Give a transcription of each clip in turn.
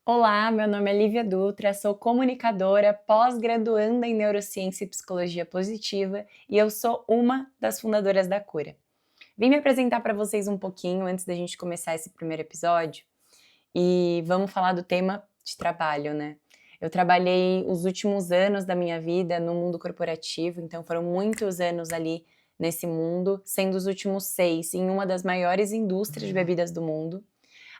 Olá, meu nome é Lívia Dutra, sou comunicadora, pós-graduanda em Neurociência e Psicologia Positiva e eu sou uma das fundadoras da Cura. Vim me apresentar para vocês um pouquinho antes da gente começar esse primeiro episódio e vamos falar do tema de trabalho, né? Eu trabalhei os últimos anos da minha vida no mundo corporativo, então foram muitos anos ali nesse mundo, sendo os últimos 6 em uma das maiores indústrias de bebidas do mundo.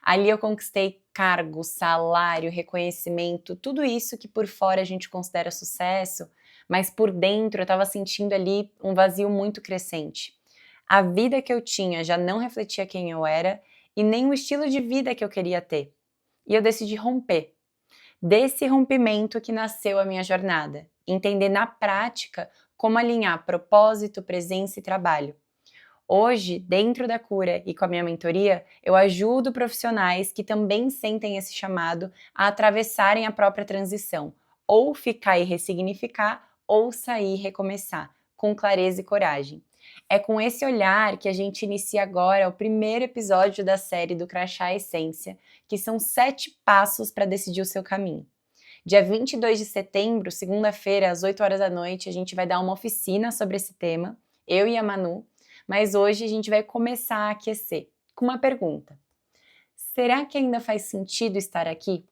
Ali eu conquistei cargo, salário, reconhecimento, tudo isso que por fora a gente considera sucesso, mas por dentro eu estava sentindo ali um vazio muito crescente. A vida que eu tinha já não refletia quem eu era e nem o estilo de vida que eu queria ter. E eu decidi romper. Desse rompimento que nasceu a minha jornada, entender na prática como alinhar propósito, presença e trabalho. Hoje, dentro da Cura e com a minha mentoria, eu ajudo profissionais que também sentem esse chamado a atravessarem a própria transição, ou ficar e ressignificar, ou sair e recomeçar, com clareza e coragem. É com esse olhar que a gente inicia agora o primeiro episódio da série do Crachá Essência, que são 7 passos para decidir o seu caminho. Dia 22 de setembro, segunda-feira, às 8 horas da noite, a gente vai dar uma oficina sobre esse tema, eu e a Manu, mas hoje a gente vai começar a aquecer com uma pergunta. Será que ainda faz sentido estar aqui?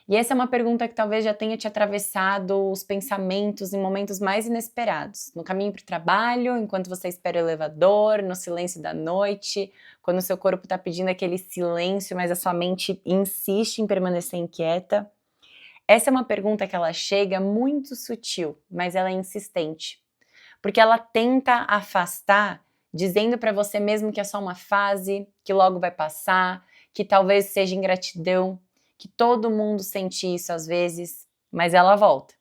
E essa é uma pergunta que talvez já tenha te atravessado os pensamentos em momentos mais inesperados. No caminho para o trabalho, enquanto você espera o elevador, no silêncio da noite, quando o seu corpo está pedindo aquele silêncio, mas a sua mente insiste em permanecer inquieta. Essa é uma pergunta que ela chega muito sutil, mas ela é insistente. Porque ela tenta afastar, dizendo para você mesmo que é só uma fase, que logo vai passar, que talvez seja ingratidão, que todo mundo sente isso às vezes, mas ela volta.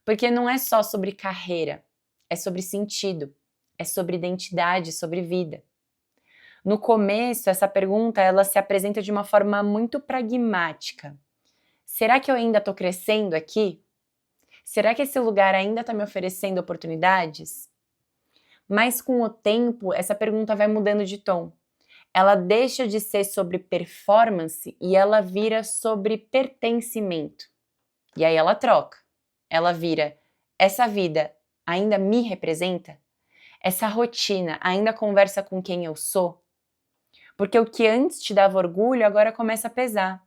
Porque não é só sobre carreira, é sobre sentido, é sobre identidade, sobre vida. No começo, essa pergunta ela se apresenta de uma forma muito pragmática. Será que eu ainda estou crescendo aqui? Será que esse lugar ainda está me oferecendo oportunidades? Mas com o tempo, essa pergunta vai mudando de tom. Ela deixa de ser sobre performance e ela vira sobre pertencimento. E aí ela troca. Ela vira: essa vida ainda me representa? Essa rotina ainda conversa com quem eu sou? Porque o que antes te dava orgulho agora começa a pesar.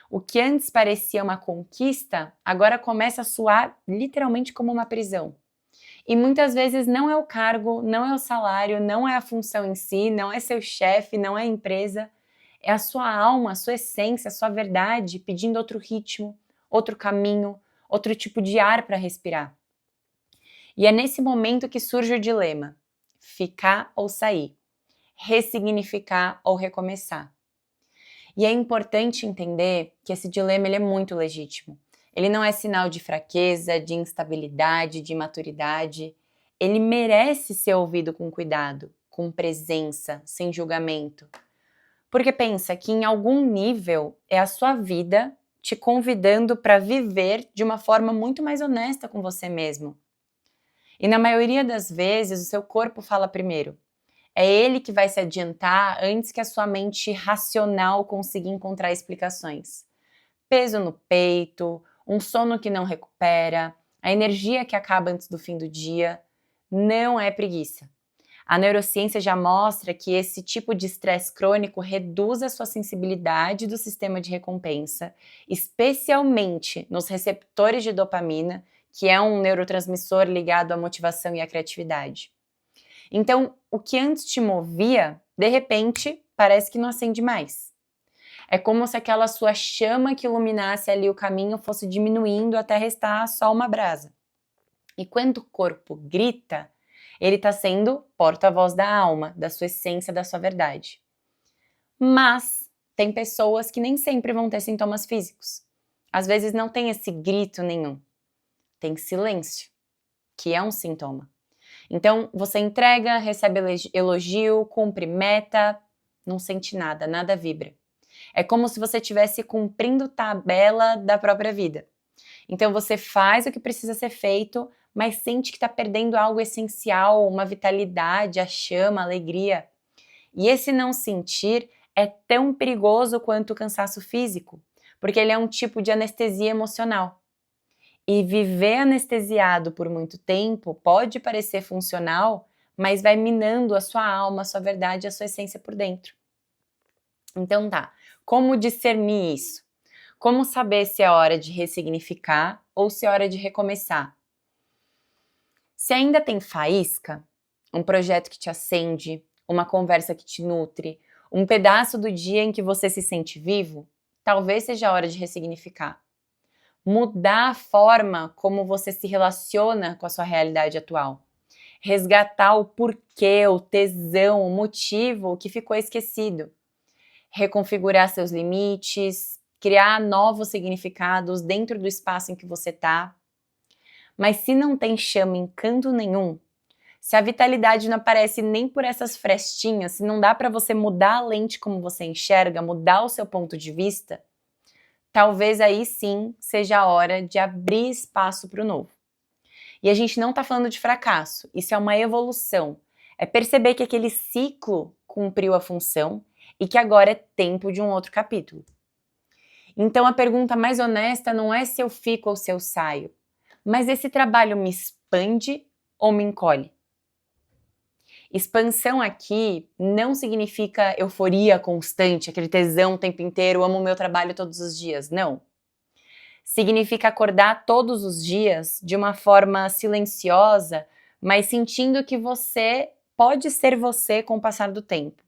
O que antes parecia uma conquista agora começa a soar literalmente como uma prisão. E muitas vezes não é o cargo, não é o salário, não é a função em si, não é seu chefe, não é a empresa. É a sua alma, a sua essência, a sua verdade pedindo outro ritmo, outro caminho, outro tipo de ar para respirar. E é nesse momento que surge o dilema: ficar ou sair, ressignificar ou recomeçar. E é importante entender que esse dilema ele é muito legítimo. Ele não é sinal de fraqueza, de instabilidade, de imaturidade. Ele merece ser ouvido com cuidado, com presença, sem julgamento. Porque pensa que em algum nível é a sua vida te convidando para viver de uma forma muito mais honesta com você mesmo. E na maioria das vezes o seu corpo fala primeiro. É ele que vai se adiantar antes que a sua mente racional consiga encontrar explicações. Peso no peito, um sono que não recupera, a energia que acaba antes do fim do dia, não é preguiça. A neurociência já mostra que esse tipo de estresse crônico reduz a sua sensibilidade do sistema de recompensa, especialmente nos receptores de dopamina, que é um neurotransmissor ligado à motivação e à criatividade. Então, o que antes te movia, de repente, parece que não acende mais. É como se aquela sua chama que iluminasse ali o caminho fosse diminuindo até restar só uma brasa. E quando o corpo grita, ele está sendo porta-voz da alma, da sua essência, da sua verdade. Mas tem pessoas que nem sempre vão ter sintomas físicos. Às vezes não tem esse grito nenhum. Tem silêncio, que é um sintoma. Então, você entrega, recebe elogio, cumpre meta, não sente nada, nada vibra. É como se você estivesse cumprindo tabela da própria vida. Então, você faz o que precisa ser feito, mas sente que está perdendo algo essencial, uma vitalidade, a chama, a alegria. E esse não sentir é tão perigoso quanto o cansaço físico, porque ele é um tipo de anestesia emocional. E viver anestesiado por muito tempo pode parecer funcional, mas vai minando a sua alma, a sua verdade, a sua essência por dentro. Então tá, como discernir isso? Como saber se é hora de ressignificar ou se é hora de recomeçar? Se ainda tem faísca, um projeto que te acende, uma conversa que te nutre, um pedaço do dia em que você se sente vivo, talvez seja a hora de ressignificar. Mudar a forma como você se relaciona com a sua realidade atual. Resgatar o porquê, o tesão, o motivo que ficou esquecido. Reconfigurar seus limites, criar novos significados dentro do espaço em que você está. Mas se não tem chama em canto nenhum, se a vitalidade não aparece nem por essas frestinhas, se não dá para você mudar a lente como você enxerga, mudar o seu ponto de vista, talvez aí sim seja a hora de abrir espaço para o novo. E a gente não está falando de fracasso, isso é uma evolução. É perceber que aquele ciclo cumpriu a função e que agora é tempo de um outro capítulo. Então a pergunta mais honesta não é se eu fico ou se eu saio, mas esse trabalho me expande ou me encolhe? Expansão aqui não significa euforia constante, aquele tesão o tempo inteiro, amo o meu trabalho todos os dias, não. Significa acordar todos os dias de uma forma silenciosa, mas sentindo que você pode ser você com o passar do tempo.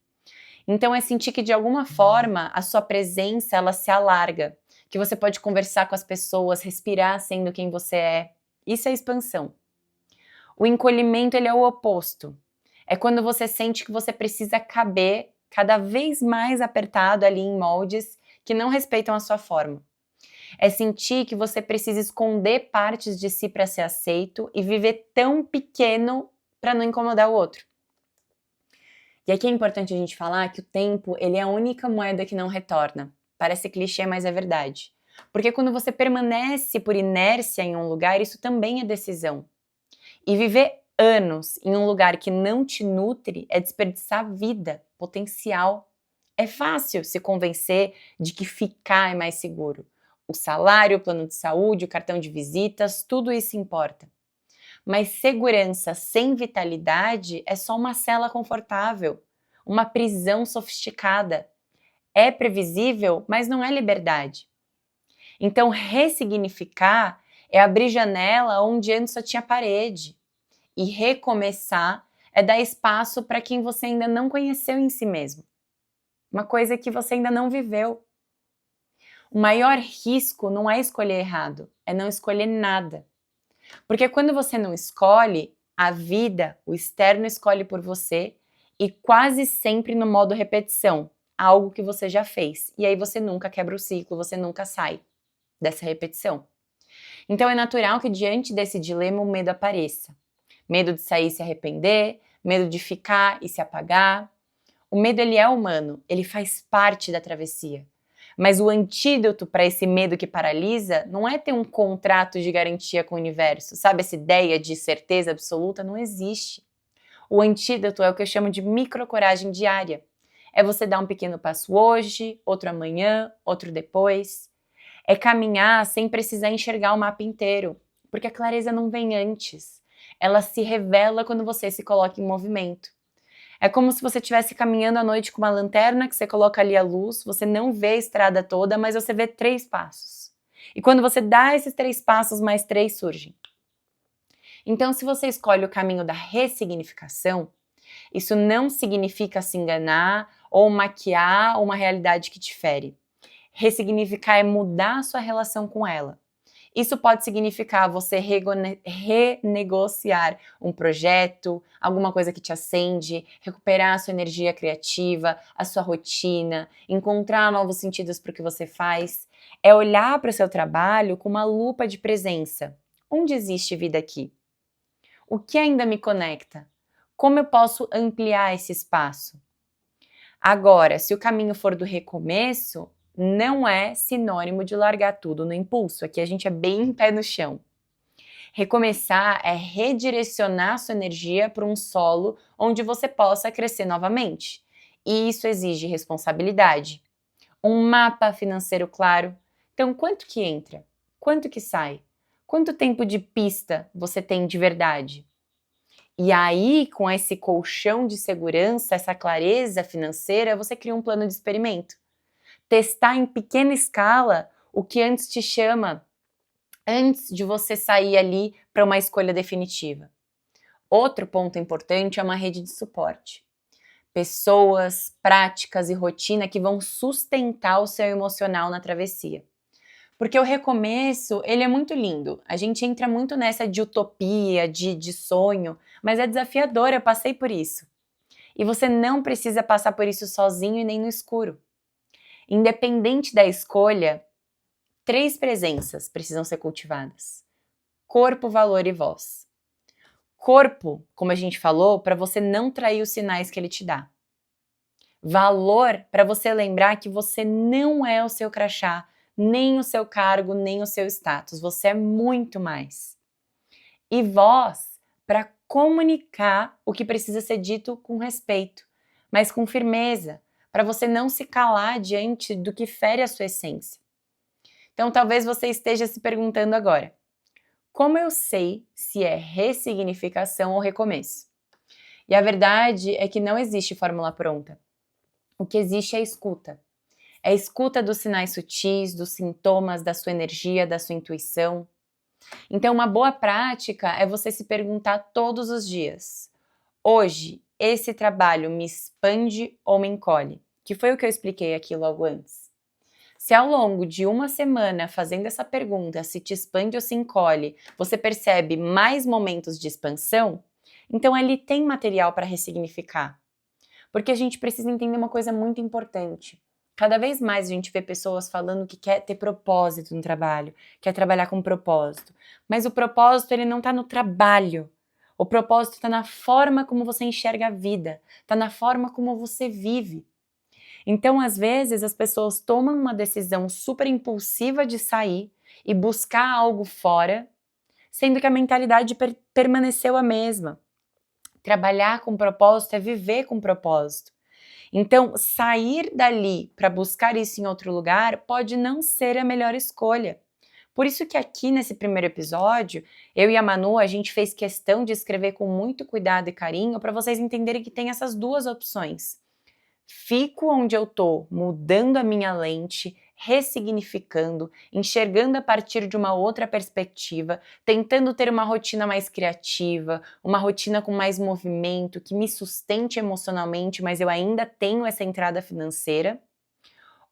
Então é sentir que de alguma forma a sua presença ela se alarga, que você pode conversar com as pessoas, respirar sendo quem você é. Isso é expansão. O encolhimento ele é o oposto. É quando você sente que você precisa caber cada vez mais apertado ali em moldes que não respeitam a sua forma. É sentir que você precisa esconder partes de si para ser aceito e viver tão pequeno para não incomodar o outro. E aqui é importante a gente falar que o tempo ele é a única moeda que não retorna. Parece clichê, mas é verdade. Porque quando você permanece por inércia em um lugar, isso também é decisão. E viver anos em um lugar que não te nutre é desperdiçar vida, potencial. É fácil se convencer de que ficar é mais seguro. O salário, o plano de saúde, o cartão de visitas, tudo isso importa. Mas segurança sem vitalidade é só uma cela confortável, uma prisão sofisticada. É previsível, mas não é liberdade. Então, ressignificar é abrir janela onde antes só tinha parede. E recomeçar é dar espaço para quem você ainda não conheceu em si mesmo. Uma coisa que você ainda não viveu. O maior risco não é escolher errado, é não escolher nada. Porque quando você não escolhe, a vida, o externo escolhe por você e quase sempre no modo repetição, algo que você já fez. E aí você nunca quebra o ciclo, você nunca sai dessa repetição. Então é natural que diante desse dilema o medo apareça. Medo de sair e se arrepender, medo de ficar e se apagar. O medo ele é humano, ele faz parte da travessia. Mas o antídoto para esse medo que paralisa não é ter um contrato de garantia com o universo. Sabe, essa ideia de certeza absoluta não existe. O antídoto é o que eu chamo de microcoragem diária. É você dar um pequeno passo hoje, outro amanhã, outro depois. É caminhar sem precisar enxergar o mapa inteiro, porque a clareza não vem antes. Ela se revela quando você se coloca em movimento. É como se você estivesse caminhando à noite com uma lanterna, que você coloca ali a luz, você não vê a estrada toda, mas você vê 3 passos. E quando você dá esses 3 passos, mais 3 surgem. Então, se você escolhe o caminho da ressignificação, isso não significa se enganar ou maquiar uma realidade que te fere. Ressignificar é mudar a sua relação com ela. Isso pode significar você renegociar um projeto, alguma coisa que te acende, recuperar a sua energia criativa, a sua rotina, encontrar novos sentidos para o que você faz. É olhar para o seu trabalho com uma lupa de presença. Onde existe vida aqui? O que ainda me conecta? Como eu posso ampliar esse espaço? Agora, se o caminho for do recomeço, não é sinônimo de largar tudo no impulso. Aqui a gente é bem pé no chão. Recomeçar é redirecionar sua energia para um solo onde você possa crescer novamente. E isso exige responsabilidade. Um mapa financeiro claro, Então, quanto que entra? Quanto que sai? Quanto tempo de pista você tem de verdade? E aí, com esse colchão de segurança, essa clareza financeira, você cria um plano de experimento. Testar em pequena escala o que antes te chama, antes de você sair ali para uma escolha definitiva. Outro ponto importante é uma rede de suporte. Pessoas, práticas e rotina que vão sustentar o seu emocional na travessia. Porque o recomeço, ele é muito lindo. A gente entra muito nessa de utopia, de sonho, mas é desafiador, eu passei por isso. E você não precisa passar por isso sozinho e nem no escuro. Independente da escolha, 3 presenças precisam ser cultivadas: corpo, valor e voz. Corpo, como a gente falou, para você não trair os sinais que ele te dá. Valor, para você lembrar que você não é o seu crachá, nem o seu cargo, nem o seu status. Você é muito mais. E voz, para comunicar o que precisa ser dito com respeito, mas com firmeza, para você não se calar diante do que fere a sua essência. Então, talvez você esteja se perguntando agora: como eu sei se é ressignificação ou recomeço? E a verdade é que não existe fórmula pronta. O que existe é a escuta. É a escuta dos sinais sutis, dos sintomas, da sua energia, da sua intuição. Então, uma boa prática é você se perguntar todos os dias: hoje, esse trabalho me expande ou me encolhe? Que foi o que eu expliquei aqui logo antes. Se ao longo de uma semana, fazendo essa pergunta, se te expande ou se encolhe, você percebe mais momentos de expansão, então ele tem material para ressignificar. Porque a gente precisa entender uma coisa muito importante. Cada vez mais a gente vê pessoas falando que quer ter propósito no trabalho, quer trabalhar com propósito. Mas o propósito, ele não está no trabalho. O propósito está na forma como você enxerga a vida, está na forma como você vive. Então, às vezes, as pessoas tomam uma decisão super impulsiva de sair e buscar algo fora, sendo que a mentalidade permaneceu a mesma. Trabalhar com propósito é viver com propósito. Então, sair dali para buscar isso em outro lugar pode não ser a melhor escolha. Por isso que aqui nesse primeiro episódio, eu e a Manu, a gente fez questão de escrever com muito cuidado e carinho para vocês entenderem que tem essas duas opções. Fico onde eu tô, mudando a minha lente, ressignificando, enxergando a partir de uma outra perspectiva, tentando ter uma rotina mais criativa, uma rotina com mais movimento, que me sustente emocionalmente, mas eu ainda tenho essa entrada financeira.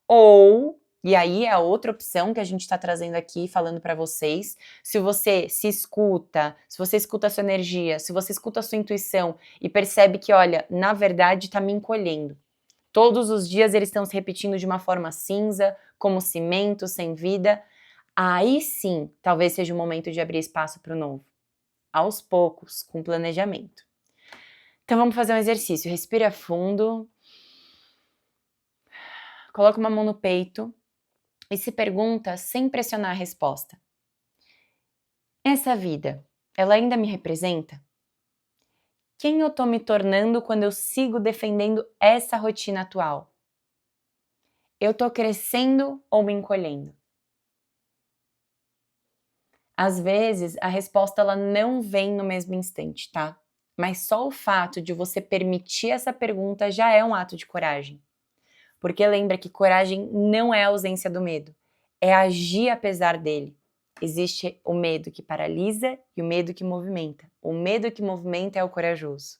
Ou, e aí é a outra opção que a gente está trazendo aqui, falando para vocês, se você se escuta, se você escuta a sua energia, se você escuta a sua intuição e percebe que, olha, na verdade está me encolhendo. Todos os dias eles estão se repetindo de uma forma cinza, como cimento, sem vida. Aí sim, talvez seja o momento de abrir espaço para o novo. Aos poucos, com planejamento. Então vamos fazer um exercício. Respira fundo. Coloca uma mão no peito e se pergunta sem pressionar a resposta: essa vida, ela ainda me representa? Quem eu tô me tornando quando eu sigo defendendo essa rotina atual? Eu tô crescendo ou me encolhendo? Às vezes, a resposta ela não vem no mesmo instante, tá? Mas só o fato de você permitir essa pergunta já é um ato de coragem. Porque lembra que coragem não é a ausência do medo, é agir apesar dele. Existe o medo que paralisa e o medo que movimenta. O medo que movimenta é o corajoso.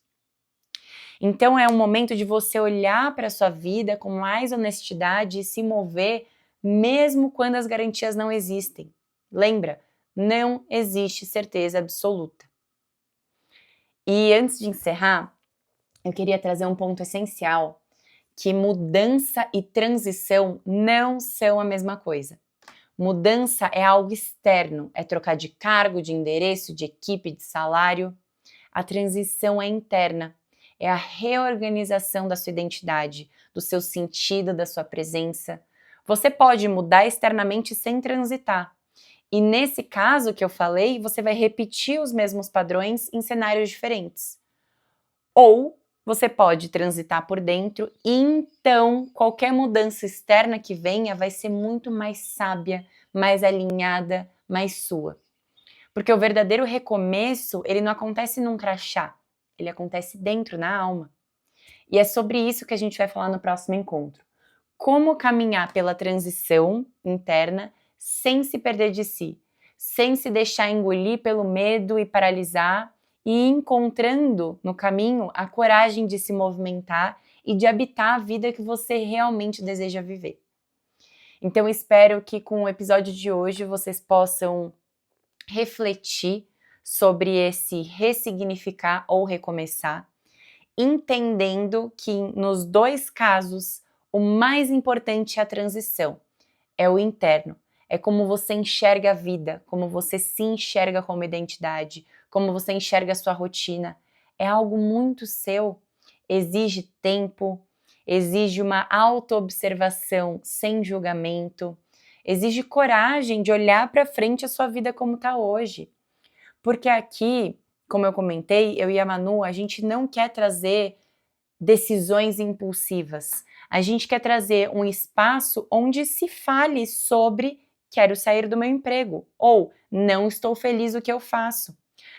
Então é um momento de você olhar para a sua vida com mais honestidade e se mover mesmo quando as garantias não existem. Lembra, não existe certeza absoluta. E antes de encerrar, eu queria trazer um ponto essencial, que mudança e transição não são a mesma coisa. Mudança é algo externo, é trocar de cargo, de endereço, de equipe, de salário. A transição é interna, é a reorganização da sua identidade, do seu sentido, da sua presença. Você pode mudar externamente sem transitar. E nesse caso que eu falei, você vai repetir os mesmos padrões em cenários diferentes. Ou você pode transitar por dentro e então qualquer mudança externa que venha vai ser muito mais sábia, mais alinhada, mais sua. Porque o verdadeiro recomeço, ele não acontece num crachá, ele acontece dentro, na alma. E é sobre isso que a gente vai falar no próximo encontro. Como caminhar pela transição interna sem se perder de si, sem se deixar engolir pelo medo e paralisar, e encontrando no caminho a coragem de se movimentar e de habitar a vida que você realmente deseja viver. Então espero que com o episódio de hoje vocês possam refletir sobre esse ressignificar ou recomeçar, entendendo que nos dois casos o mais importante é a transição, é o interno, é como você enxerga a vida, como você se enxerga como identidade, como você enxerga a sua rotina. É algo muito seu, exige tempo, exige uma autoobservação sem julgamento, exige coragem de olhar para frente a sua vida como está hoje. Porque aqui, como eu comentei, eu e a Manu, a gente não quer trazer decisões impulsivas. A gente quer trazer um espaço onde se fale sobre quero sair do meu emprego ou não estou feliz o que eu faço.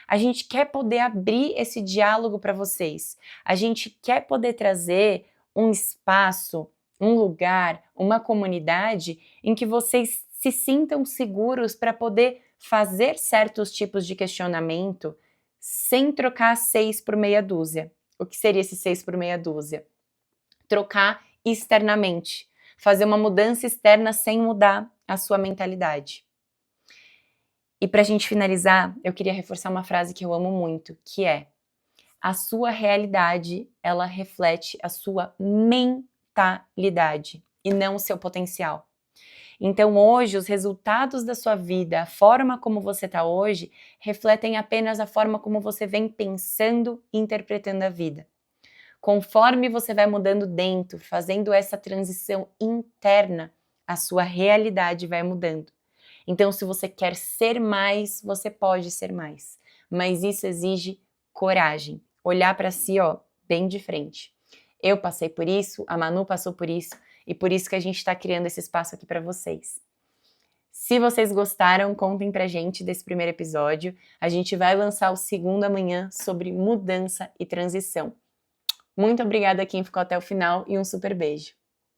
A gente quer poder abrir esse diálogo para vocês. A gente quer poder trazer um espaço, um lugar, uma comunidade em que vocês se sintam seguros para poder fazer certos tipos de questionamento sem trocar 6 por meia dúzia. O que seria esse 6 por meia dúzia? Trocar externamente, fazer uma mudança externa sem mudar a sua mentalidade. E para a gente finalizar, eu queria reforçar uma frase que eu amo muito, que é: a sua realidade, ela reflete a sua mentalidade e não o seu potencial. Então hoje, os resultados da sua vida, a forma como você está hoje, refletem apenas a forma como você vem pensando e interpretando a vida. Conforme você vai mudando dentro, fazendo essa transição interna, a sua realidade vai mudando. Então, se você quer ser mais, você pode ser mais. Mas isso exige coragem. Olhar para si, ó, bem de frente. Eu passei por isso, a Manu passou por isso, e por isso que a gente está criando esse espaço aqui para vocês. Se vocês gostaram, contem pra gente desse primeiro episódio. A gente vai lançar o segundo amanhã sobre mudança e transição. Muito obrigada a quem ficou até o final e um super beijo.